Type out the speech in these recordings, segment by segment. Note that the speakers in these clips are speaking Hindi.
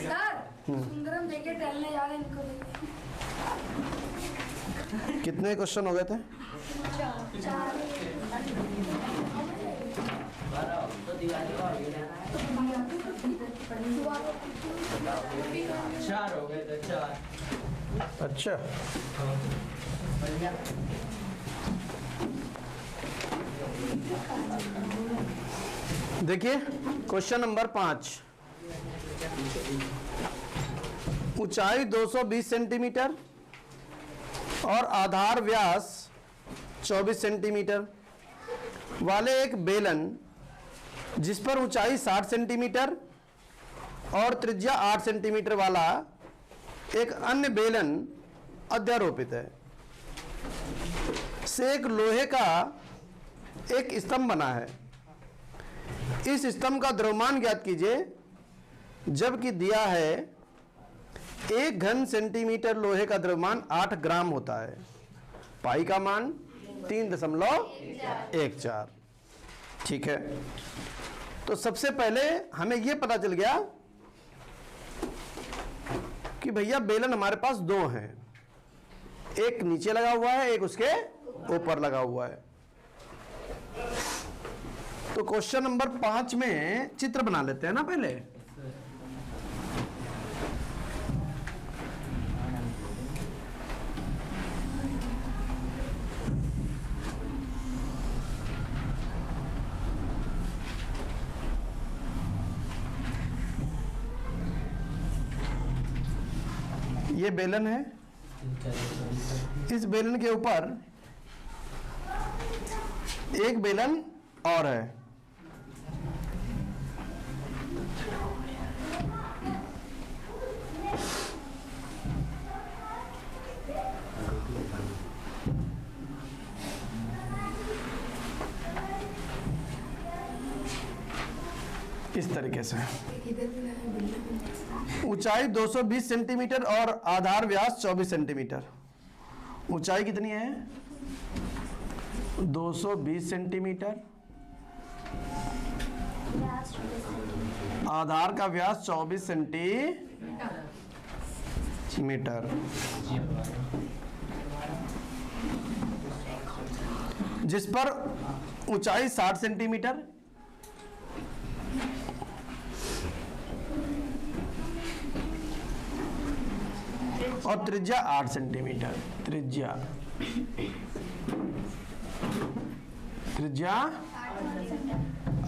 सर सुंदरम देखे टहलने जा रहे इनको लेके। कितने क्वेश्चन हो गए थे? 4 हो गए थे 4। अच्छा, देखिए क्वेश्चन नंबर 5। ऊंचाई 220 सेंटीमीटर और आधार व्यास 24 सेंटीमीटर वाले एक बेलन जिस पर ऊंचाई 60 सेंटीमीटर और त्रिज्या 8 सेंटीमीटर वाला एक अन्य बेलन अध्यारोपित है से एक लोहे का एक स्तंभ बना है। इस स्तंभ का द्रव्यमान ज्ञात कीजिए जबकि दिया है 1 घन सेंटीमीटर लोहे का द्रव्यमान 8 ग्राम होता है। पाई का मान 3.14। ठीक है, तो सबसे पहले हमें यह पता चल गया कि भैया बेलन हमारे पास 2 हैं, एक नीचे लगा हुआ है, एक उसके ऊपर लगा हुआ है। तो क्वेश्चन नंबर 5 में चित्र बना लेते हैं ना पहले। ये बेलन है, इस बेलन के ऊपर एक बेलन और है। इस तरीके से ऊंचाई 220 सेंटीमीटर और आधार व्यास 24 सेंटीमीटर। ऊंचाई कितनी है? 220 सेंटीमीटर, आधार का व्यास 24 सेंटीमीटर, जिस पर ऊंचाई 60 सेंटीमीटर और त्रिज्या 8 सेंटीमीटर। त्रिज्या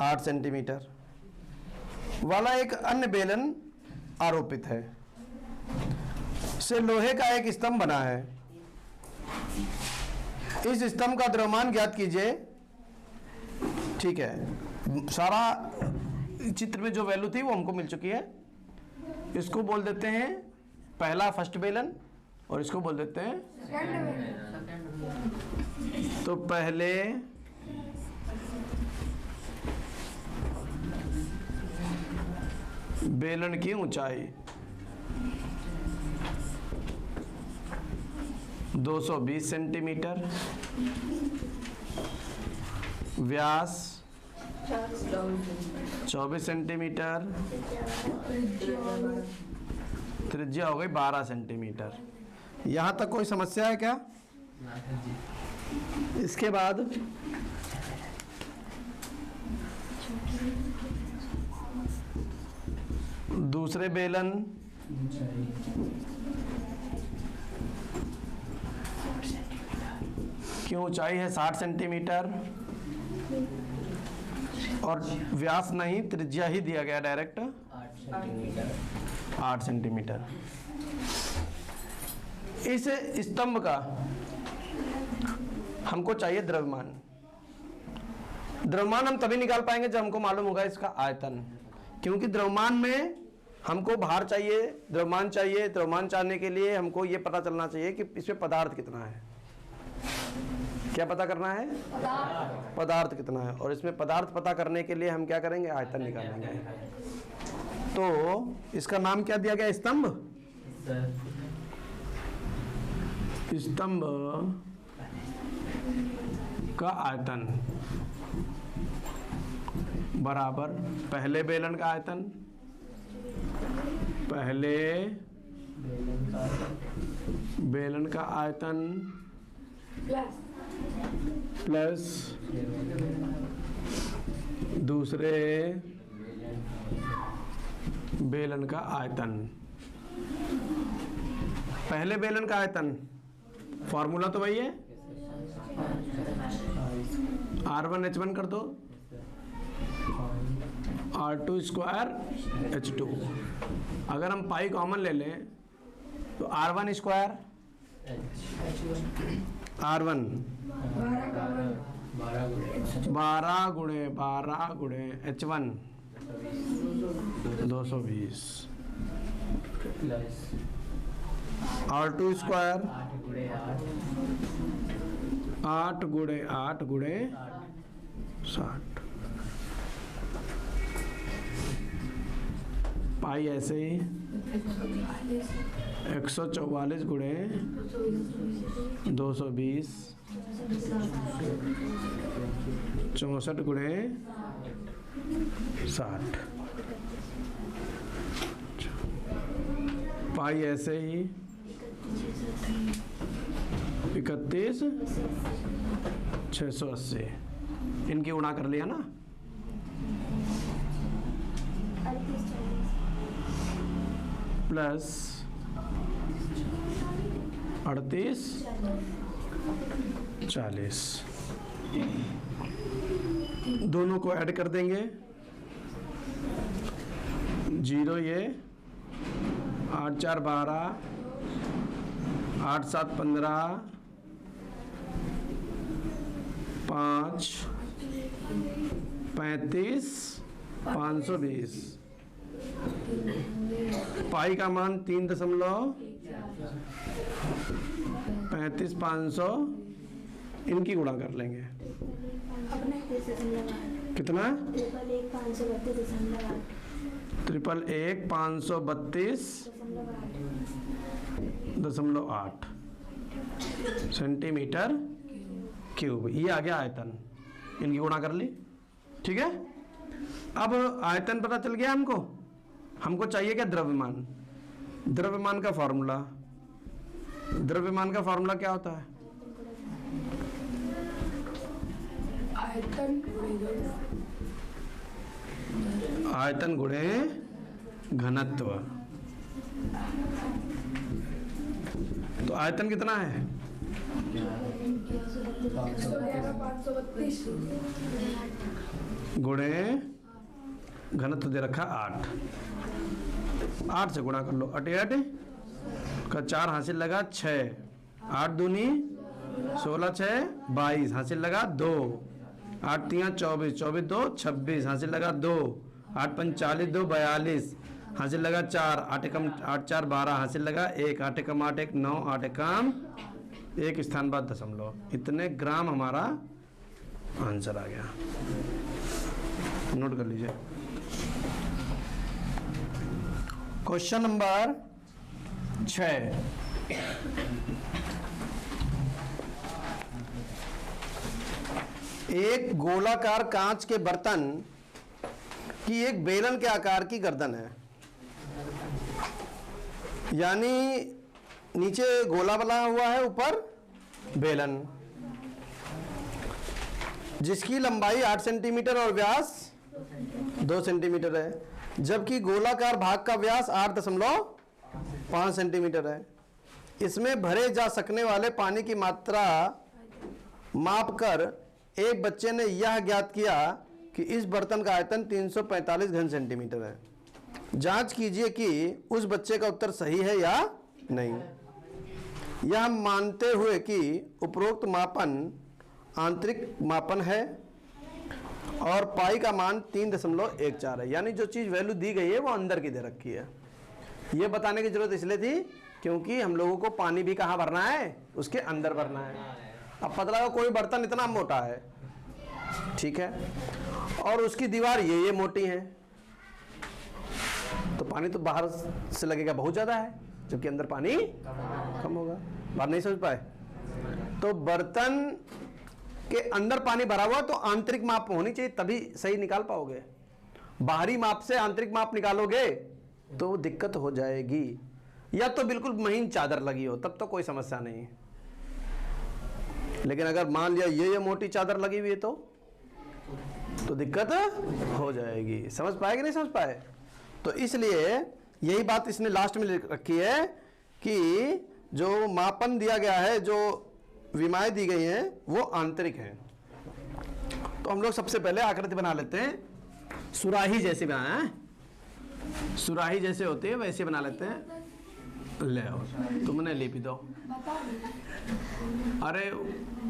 8 सेंटीमीटर वाला एक अन्य बेलन आरोपित है से लोहे का एक स्तंभ बना है। इस स्तंभ का द्रव्यमान ज्ञात कीजिए। ठीक है, सारा चित्र में जो वैल्यू थी वो हमको मिल चुकी है। इसको बोल देते हैं पहला फर्स्ट बेलन और इसको बोल देते हैं। तो पहले बेलन की ऊंचाई 220 सेंटीमीटर, व्यास 24 सेंटीमीटर, त्रिज्या हो गई 12 सेंटीमीटर। यहाँ तक कोई समस्या है क्या? इसके बाद दूसरे बेलन की ऊंचाई है 60 सेंटीमीटर और व्यास नहीं, त्रिज्या ही दिया गया डायरेक्ट 8 सेंटीमीटर। इस स्तंभ का हमको चाहिए द्रव्यमान। द्रव्यमान हम तभी निकाल पाएंगे जब हमको मालूम होगा इसका आयतन, क्योंकि द्रव्यमान में हमको भार चाहिए, द्रव्यमान चाहिए। द्रव्यमान चाहने के लिए हमको ये पता चलना चाहिए कि इसमें पदार्थ कितना है। क्या पता करना है? पदार्थ कितना है। और इसमें पदार्थ पता करने के लिए हम क्या करेंगे? आयतन निकालेंगे। तो इसका नाम क्या दिया गया? स्तंभ। स्तंभ का आयतन बराबर पहले बेलन का आयतन, पहले बेलन का आयतन प्लस दूसरे बेलन का आयतन। पहले बेलन का आयतन फॉर्मूला तो वही है, R1H1 कर दो, R2 स्क्वायर H2। अगर हम पाई कॉमन ले लें तो R1 स्क्वायर R1 12 गुणे H1 220 R2 स्क्वायर 8 गुणे 8 गुणे 60 पाई ऐसे ही 144 गुणे 220 64 गुणे 60 पाई ऐसे ही 31 680। इनकी गुणा कर लिया ना, प्लस 38 40 दोनों को ऐड कर देंगे, 0 ये 8 4 12 8 7 15 5 35 520 पाई का मान 3.35 500। इनकी गुणा कर लेंगे, कितना 111,532.8 सेंटीमीटर क्यूब। ये आ गया आयतन, इनकी गुणा कर ली। ठीक है, अब आयतन पता चल गया हमको चाहिए क्या, द्रव्यमान। द्रव्यमान का फॉर्मूला, द्रव्यमान का फॉर्मूला क्या होता है, आयतन गुणे घनत्व। तो आयतन कितना है, 532 गुणे घनत्व दे रखा 8 से गुणा कर लो, 8 8 का 4 हासिल लगा 6, 8 दूनी 16 6 22 हासिल लगा 2, 8 3 24 24 2 26 हासिल लगा 2, 8 5 40 2 42 हासिल लगा 4, 8 एकम 8 4 12 हासिल लगा 1, 8 एकम 8 1 9, 8 एकम 1 स्थान बाद दशमलव। इतने ग्राम हमारा आंसर आ गया, नोट कर लीजिए। क्वेश्चन नंबर 6, एक गोलाकार कांच के बर्तन की एक बेलन के आकार की गर्दन है, यानी नीचे गोला बना हुआ है, ऊपर बेलन, जिसकी लंबाई 8 सेंटीमीटर और व्यास 2 सेंटीमीटर है, जबकि गोलाकार भाग का व्यास 8.5 सेंटीमीटर है। इसमें भरे जा सकने वाले पानी की मात्रा मापकर एक बच्चे ने यह ज्ञात किया कि इस बर्तन का आयतन 345 घन सेंटीमीटर है। जांच कीजिए कि उस बच्चे का उत्तर सही है या नहीं। यह मानते हुए कि उपरोक्त मापन आंतरिक मापन है और पाई का मान 3.14 है, यानी जो चीज़ वैल्यू दी गई है वो अंदर की दे रखी है। ये बताने की जरूरत इसलिए थी क्योंकि हम लोगों को पानी भी कहाँ भरना है, उसके अंदर भरना है। अब पता लगा कोई बर्तन इतना मोटा है, ठीक है, और उसकी दीवार ये मोटी है, तो पानी तो बाहर से लगेगा बहुत ज़्यादा है, जबकि अंदर पानी कम होगा। बात नहीं समझ पाए? तो बर्तन कि अंदर पानी भरा हुआ तो आंतरिक माप होनी चाहिए, तभी सही निकाल पाओगे। बाहरी माप से आंतरिक माप निकालोगे तो दिक्कत हो जाएगी। या तो बिल्कुल महीन चादर लगी हो तब तो कोई समस्या नहीं है, लेकिन अगर मान लिया ये मोटी चादर लगी हुई है तो दिक्कत हो जाएगी। समझ पाए कि नहीं समझ पाए? तो इसलिए यही बात इसने लास्ट में लिख रखी है कि जो मापन दिया गया है, जो विमाएं दी गई हैं वो आंतरिक हैं। तो हम लोग सबसे पहले आकृति बना लेते हैं, सुराही जैसे बनाए, सुराही जैसे होती है वैसे बना लेते हैं। ले आओ, तुमने लिप दो। अरे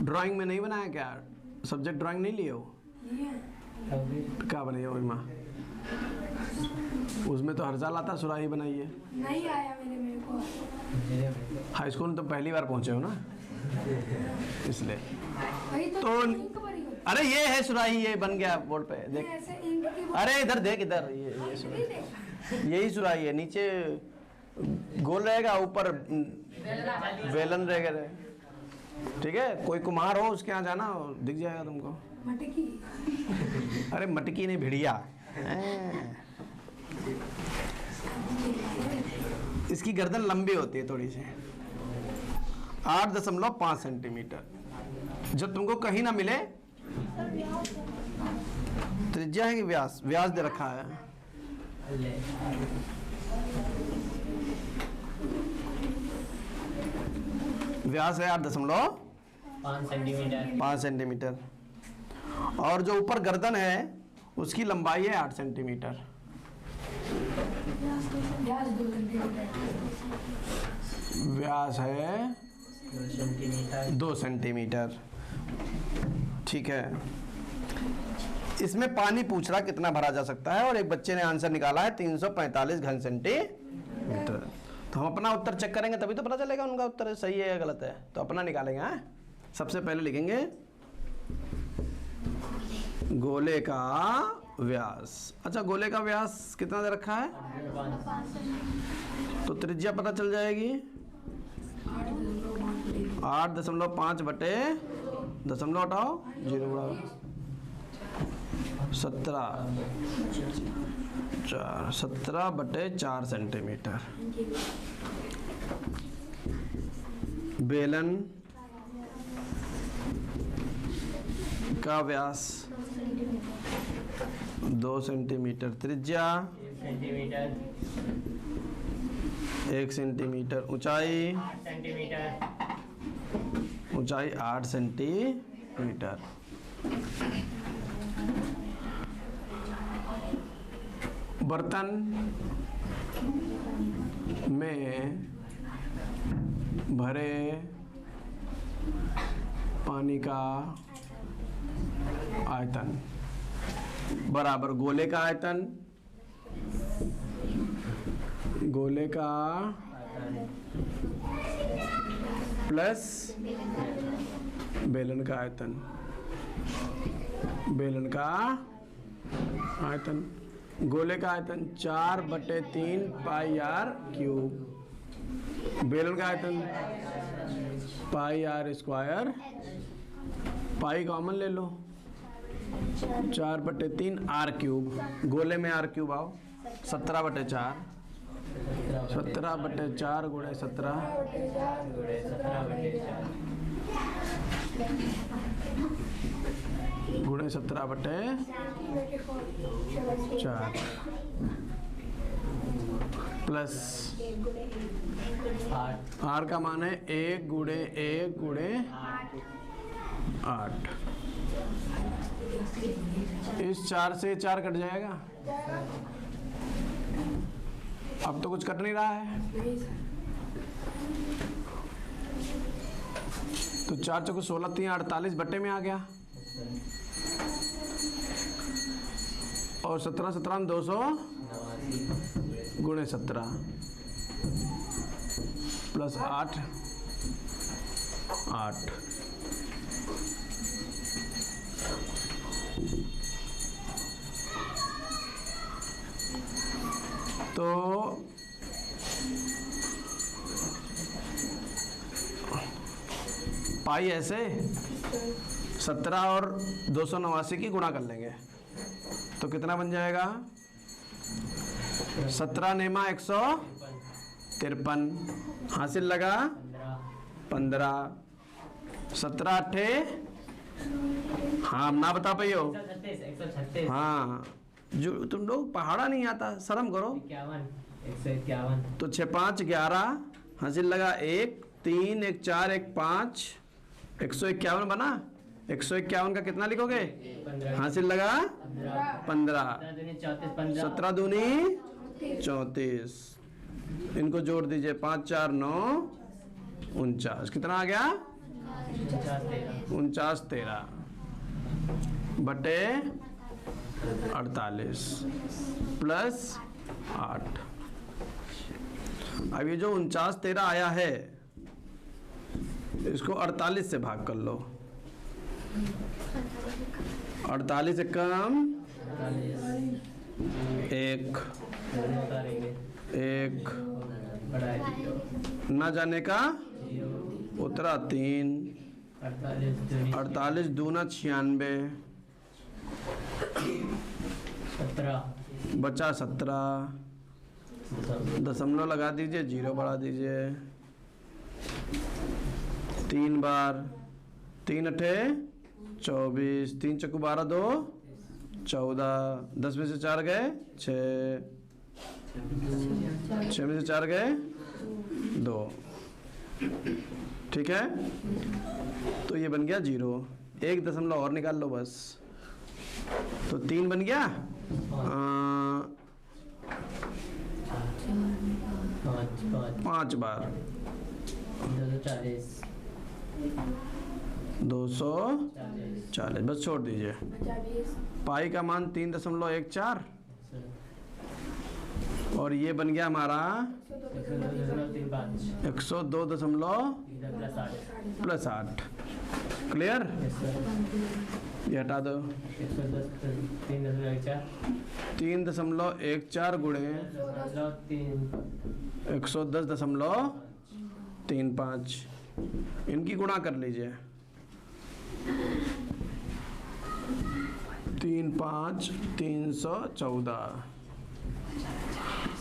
ड्राइंग में नहीं बनाया क्या? सब्जेक्ट ड्राइंग नहीं लिए हो? क्या बनाई हो माँ? उसमें तो हर साल आता सुराही बनाइए। नहीं आया मेरे को। हाई स्कूल में तो पहली बार पहुंचे हो ना, इसलिए। वही तो इंक भरी होती अरे ये है सुराही, ये बन गया बोर्ड पे है, देख। ऐसे इंक की अरे इधर देख, इधर ये सुराही, यही सुराही है। नीचे गोल रहेगा, ऊपर वेलन रहेगा। ठीक है, कोई कुम्हार हो उसके यहाँ जाना, दिख जाएगा तुमको। मटकी। अरे मटकी नहीं, भिड़िया। इसकी गर्दन लंबी होती है थोड़ी सी, 8.5 सेंटीमीटर। जब तुमको कहीं ना मिले, त्रिज्या है कि व्यास? व्यास दे रखा है। व्यास है 8.5 सेंटीमीटर। और जो ऊपर गर्दन है उसकी लंबाई है 8 सेंटीमीटर। व्यास है 2 सेंटीमीटर। ठीक है, इसमें पानी पूछ रहा कितना भरा जा सकता है, और एक बच्चे ने आंसर निकाला है 345 घन सेंटीमीटर। तो हम अपना उत्तर चेक करेंगे तभी तो पता चलेगा उनका उत्तर सही है या गलत है। तो अपना निकालेंगे। हाँ, सबसे पहले लिखेंगे गोले का व्यास। अच्छा, गोले का व्यास कितना दे रखा है? तो त्रिज्या पता चल जाएगी, 8.5 बटे दशमलव हटाओ 0 17 बटे 4 सेंटीमीटर। बेलन का व्यास 2 सेंटीमीटर, त्रिज्या 1 सेंटीमीटर, ऊंचाई 8 सेंटीमीटर। बर्तन में भरे पानी का आयतन बराबर गोले का आयतन, गोले का प्लस बेलन का आयतन, बेलन का आयतन। गोले का आयतन 4/3 पाई आर क्यूब। बेलन का आयतन pi r square, pi common ले लो, 4/3 आर क्यूब। गोले में आर क्यूब आओ, 17/4, 17/4 गुणे 17 गुणे 17/4 प्लस आर का मान है 1 गुणे 1 गुणे 8। इस 4 से 4 कट जाएगा। अब तो कुछ कट नहीं रहा है, तो 4 चौको 16 3 48 बट्टे में आ गया, और 17 17 200 गुणे 17 प्लस 8 8। तो पाई ऐसे 17 और 289 की गुणा कर लेंगे तो कितना बन जाएगा? 17 नेमा 153 हासिल लगा 15 17 अट्ठे हाँ ना बता पाइयो 136 हाँ जो तुम लोग पहाड़ा नहीं आता शर्म करो 151 तो 6 5 11 हासिल लगा 1 3 1 4 1 5 151 बना 151 का कितना लिखोगे? 15 हासिल लगा 15 17 दूनी 34 इनको जोड़ दीजिए 5 4 9 49 कितना आ गया? 49 13 बटे 48 प्लस 8। अब ये जो 49 13 आया है इसको 48 से भाग कर लो 48 से कम 1 न जाने का उतरा 3 48 दूना 96 बचा 17 दशमलव लगा दीजिए 0 बढ़ा दीजिए 3 बार 3 अठे 24 3 चक्कू 12 2 14 10 में से 4 गए 6 में से 4 गए 2 ठीक है तो ये बन गया 0 1 दशमलव और निकाल लो बस तो 3 बन गया 5 बार 240 बस छोड़ दीजिए पाई का मान 3.14 और ये बन गया हमारा 102.8 क्लियर ये हटा दो 3.14 गुणे 110.35 इनकी गुणा कर लीजिए 3 5 314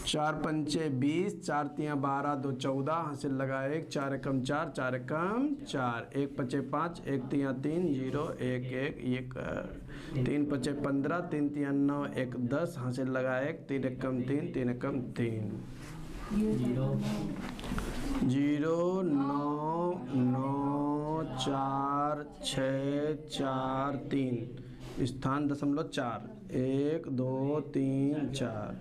4 पंचे 20 4 तियाँ 12 2 14 हासिल लगा 1 4 एकम 4 4 एकम 4 1 पचे 5 1 तियाँ 3 0 1 1 1 3 पचे 15 3 तियाँ 9 1 10 हासिल लगा 1 3 एकम 3 3 एकम 3 0 9 9 4 6 4 3 स्थान 0.4 1 2 3 4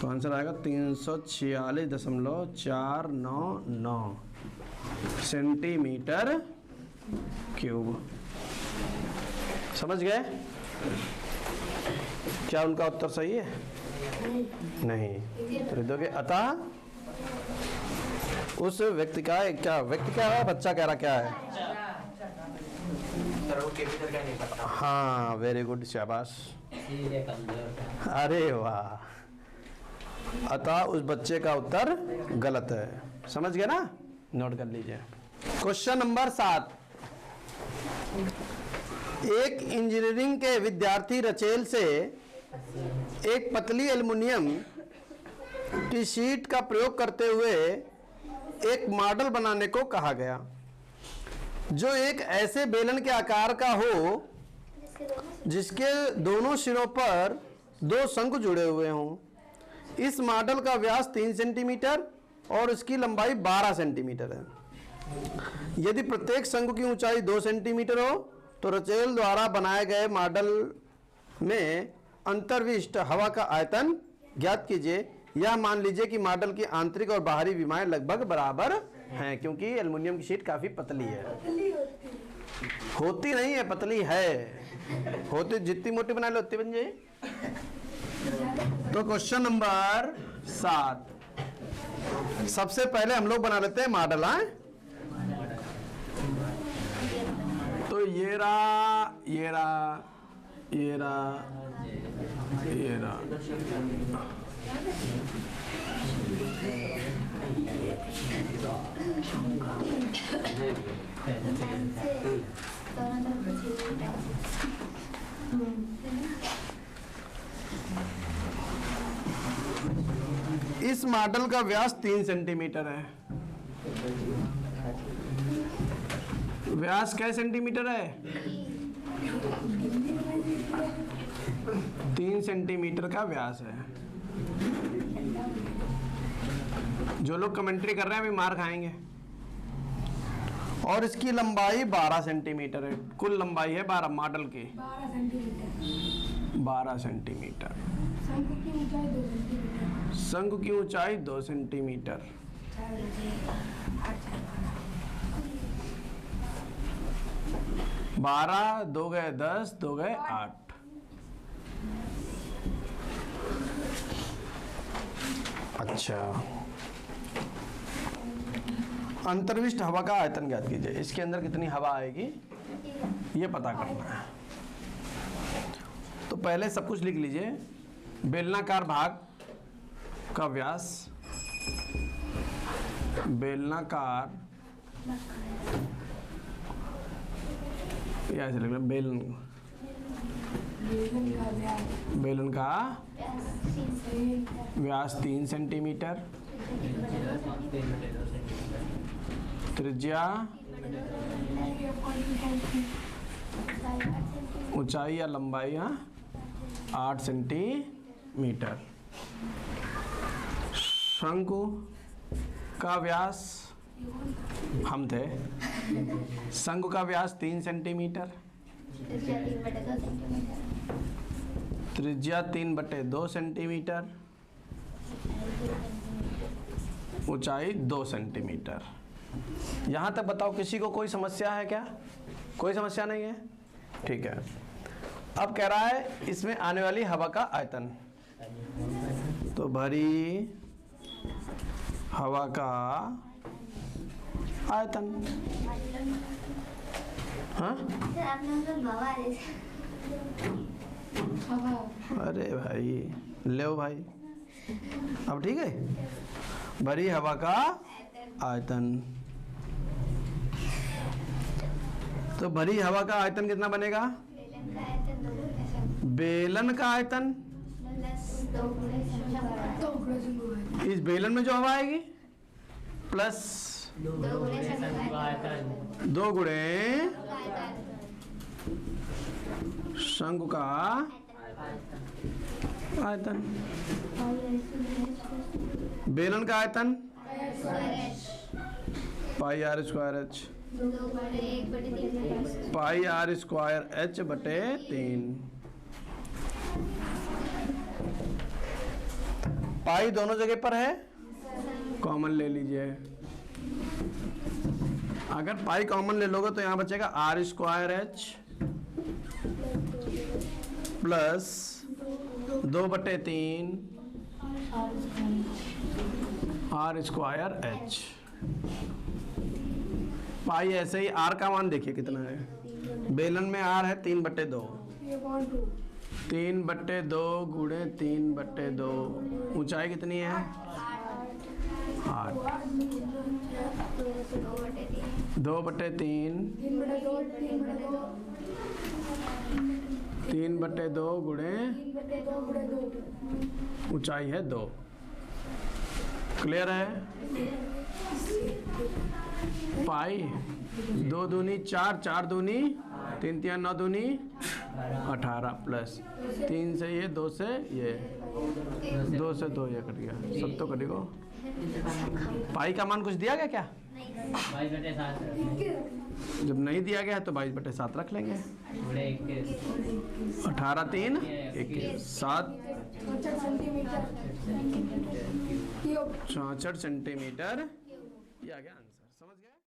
तो आंसर आएगा 346.499 सेंटीमीटर क्यूब। समझ गए? क्या उनका उत्तर सही है? नहीं तो दोगे अतः उस व्यक्ति का क्या है बच्चा कह रहा क्या है? हाँ वेरी गुड शाबाश अरे वाह अतः उस बच्चे का उत्तर गलत है। समझ गए ना? नोट कर लीजिए। क्वेश्चन नंबर 7 एक इंजीनियरिंग के विद्यार्थी रचेल से एक पतली एल्युमिनियम की शीट का प्रयोग करते हुए एक मॉडल बनाने को कहा गया जो एक ऐसे बेलन के आकार का हो जिसके दोनों सिरों पर 2 शंकु जुड़े हुए हों। इस मॉडल का व्यास 3 सेंटीमीटर और इसकी लंबाई 12 सेंटीमीटर है। यदि प्रत्येक शंकु की ऊंचाई 2 सेंटीमीटर हो तो रचेल द्वारा बनाए गए मॉडल में अंतर्विष्ट हवा का आयतन ज्ञात कीजिए। यह मान लीजिए कि मॉडल की आंतरिक और बाहरी विमाएं लगभग बराबर हैं क्योंकि एल्युमिनियम की शीट काफी पतली है। होती नहीं है, पतली है। होती जितनी मोटी बना लो उतनी बन जाए। तो क्वेश्चन नंबर 7 सबसे पहले हम लोग बना लेते हैं मॉडल। तो ये रहा ये रहा ये रहा ये रहा। इस मॉडल का व्यास 3 सेंटीमीटर है। व्यास क्या सेंटीमीटर है? 3 सेंटीमीटर का व्यास है। जो लोग कमेंट्री कर रहे हैं अभी मार खाएंगे। और इसकी लंबाई 12 सेंटीमीटर है। कुल लंबाई है 12 मॉडल की 12 सेंटीमीटर। 12 सेंटीमीटर। शंकु की ऊंचाई 2 सेंटीमीटर। शंकु की ऊंचाई 2 सेंटीमीटर। 12 2 गए 10 2 गए 8। अच्छा, अंतर्विष्ट हवा का आयतन ज्ञात कीजिए। इसके अंदर कितनी हवा आएगी ये पता करना है। तो पहले सब कुछ लिख लीजिए। बेलनाकार भाग का व्यास, बेलनाकार या ऐसे लिख लो बेलन का व्यास 3 सेंटीमीटर, त्रिज्या, ऊंचाई या लंबाई 8 सेंटीमीटर। शंकु का व्यास हम थे। शंकु का व्यास 3 सेंटीमीटर, त्रिज्या 3/2 सेंटीमीटर, ऊंचाई 2 सेंटीमीटर। यहाँ तक बताओ किसी को कोई समस्या है क्या? कोई समस्या नहीं है? ठीक है। अब कह रहा है इसमें आने वाली हवा का आयतन। तो भरी हवा का आयतन। हाँ? अरे भाई ले भाई, अब ठीक है। भरी हवा का आयतन। तो भरी हवा का आयतन कितना बनेगा? बेलन का आयतन। इस बेलन में जो हवा आएगी प्लस 2 गुणे शंकु का आयतन। बेलन का आयतन pi r square h, pi r square h बटे 3। पाई दोनों जगह पर है, कॉमन ले लीजिए। अगर पाई कॉमन ले लोगे तो यहाँ बचेगा r square h plus 2/3 r square h. Pi ऐसे ही आर का मान देखिए कितना है। बेलन में आर है 3/2, 3/2 गुणे 3/2। ऊंचाई कितनी है? 8। 2/3 3/2 गुणे ऊंचाई है 2। क्लियर है? पाई 2 दूनी 4, 4 दूनी 3 3 9 दूनी 18 प्लस 3 से ये 2 से ये 2 से 2 ये कट गया। सब तो कटेगा। पाई का मान कुछ दिया गया क्या? 22/7। जब नहीं दिया गया है तो 22/7 रख लेंगे। 18 3 21 7 64 सेंटीमीटर। ये आ गया।